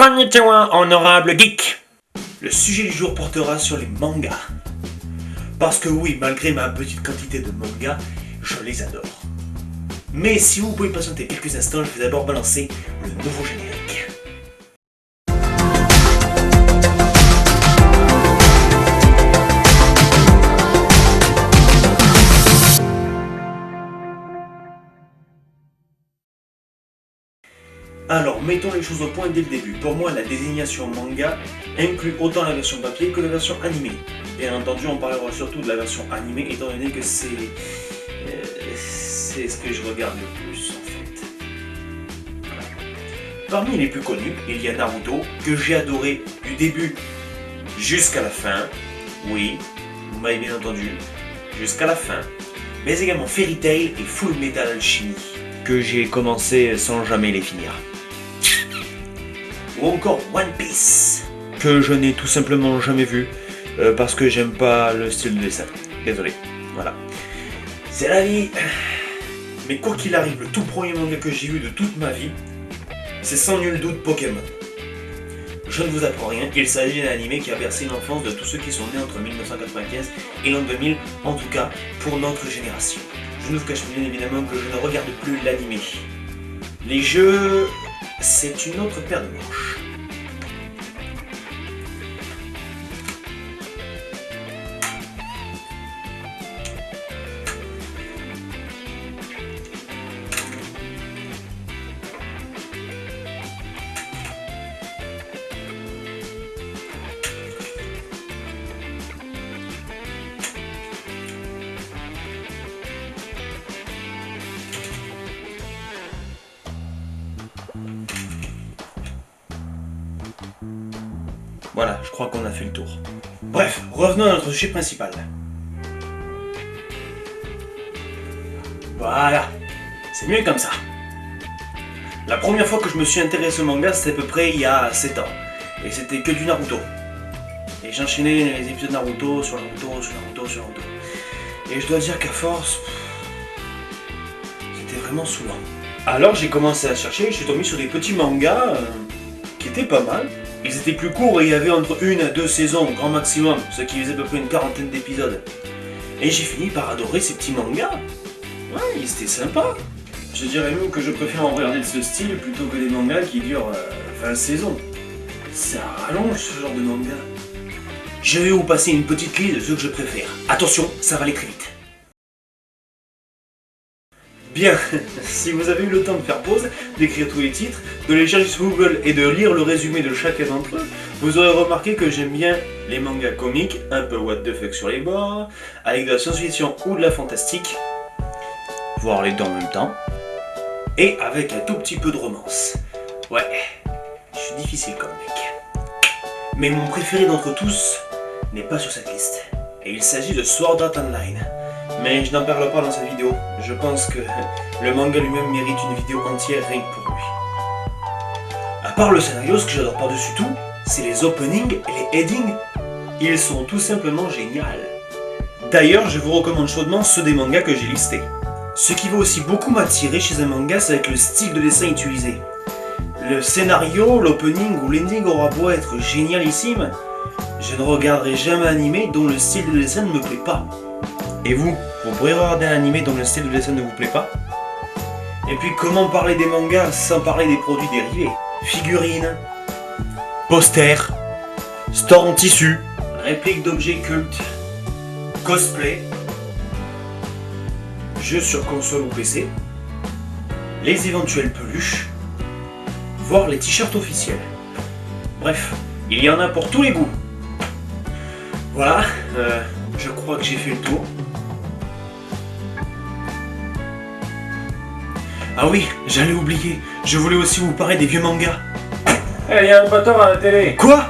Konnichiwa, honorable geek. Le sujet du jour portera sur les mangas. Parce que oui, malgré ma petite quantité de mangas, je les adore. Mais si vous pouvez patienter quelques instants, je vais d'abord balancer le nouveau générique. Alors, mettons les choses au point dès le début. Pour moi, la désignation manga inclut autant la version papier que la version animée. Bien entendu, on parlera surtout de la version animée, étant donné que c'est ce que je regarde le plus, en fait. Voilà. Parmi les plus connus, il y a Naruto, que j'ai adoré du début jusqu'à la fin. Oui, vous m'avez bien entendu, jusqu'à la fin. Mais également Fairy Tail et Full Metal Alchemy, que j'ai commencé sans jamais les finir. Ou encore One Piece, que je n'ai tout simplement jamais vu, parce que j'aime pas le style de dessin. Désolé, voilà. C'est la vie. Mais quoi qu'il arrive, le tout premier manga que j'ai eu de toute ma vie, c'est sans nul doute Pokémon. Je ne vous apprends rien, il s'agit d'un anime qui a bercé l'enfance de tous ceux qui sont nés entre 1995 et l'an 2000, en tout cas pour notre génération. Je ne vous cache bien évidemment que je ne regarde plus l'anime. Les jeux, c'est une autre paire de manches. Voilà, je crois qu'on a fait le tour. Bref, revenons à notre sujet principal. Voilà, c'est mieux comme ça. La première fois que je me suis intéressé au manga, c'était à peu près il y a 7 ans. Et c'était que du Naruto. Et j'enchaînais les épisodes Naruto sur Naruto, sur Naruto, sur Naruto. Et je dois dire qu'à force, c'était vraiment saoulant. Alors j'ai commencé à chercher, je suis tombé sur des petits mangas qui étaient pas mal. Ils étaient plus courts et il y avait entre 1 à 2 saisons au grand maximum, ce qui faisait à peu près une quarantaine d'épisodes. Et j'ai fini par adorer ces petits mangas. Ouais, ils étaient sympas. Je dirais même que je préfère en regarder de ce style plutôt que des mangas qui durent 20 saisons. Ça rallonge ce genre de manga. Je vais vous passer une petite liste de ceux que je préfère. Attention, ça va aller très vite. Bien, si vous avez eu le temps de faire pause, d'écrire tous les titres, de les chercher sur Google et de lire le résumé de chacun d'entre eux, vous aurez remarqué que j'aime bien les mangas comiques, un peu what the fuck sur les bords, avec de la science-fiction ou de la fantastique, voire les deux en même temps, et avec un tout petit peu de romance. Ouais, je suis difficile comme mec. Mais mon préféré d'entre tous n'est pas sur cette liste, et il s'agit de Sword Art Online. Mais je n'en parle pas dans cette vidéo, je pense que le manga lui-même mérite une vidéo entière rien que pour lui. À part le scénario, ce que j'adore par-dessus tout, c'est les openings et les headings. Ils sont tout simplement géniaux. D'ailleurs, je vous recommande chaudement ceux des mangas que j'ai listés. Ce qui va aussi beaucoup m'attirer chez un manga, c'est avec le style de dessin utilisé. Le scénario, l'opening ou l'ending aura beau être génialissime, je ne regarderai jamais un anime dont le style de dessin ne me plaît pas. Et vous pourriez regarder un anime dont le style de dessin ne vous plaît pas? Et puis comment parler des mangas sans parler des produits dérivés? Figurines, posters, stores en tissu, répliques d'objets cultes, cosplay, jeux sur console ou PC, les éventuelles peluches, voire les t-shirts officiels. Bref, il y en a pour tous les goûts. Voilà, je crois que j'ai fait le tour. Ah oui, j'allais oublier, je voulais aussi vous parler des vieux mangas. Eh, y a un bâtard à la télé. Quoi?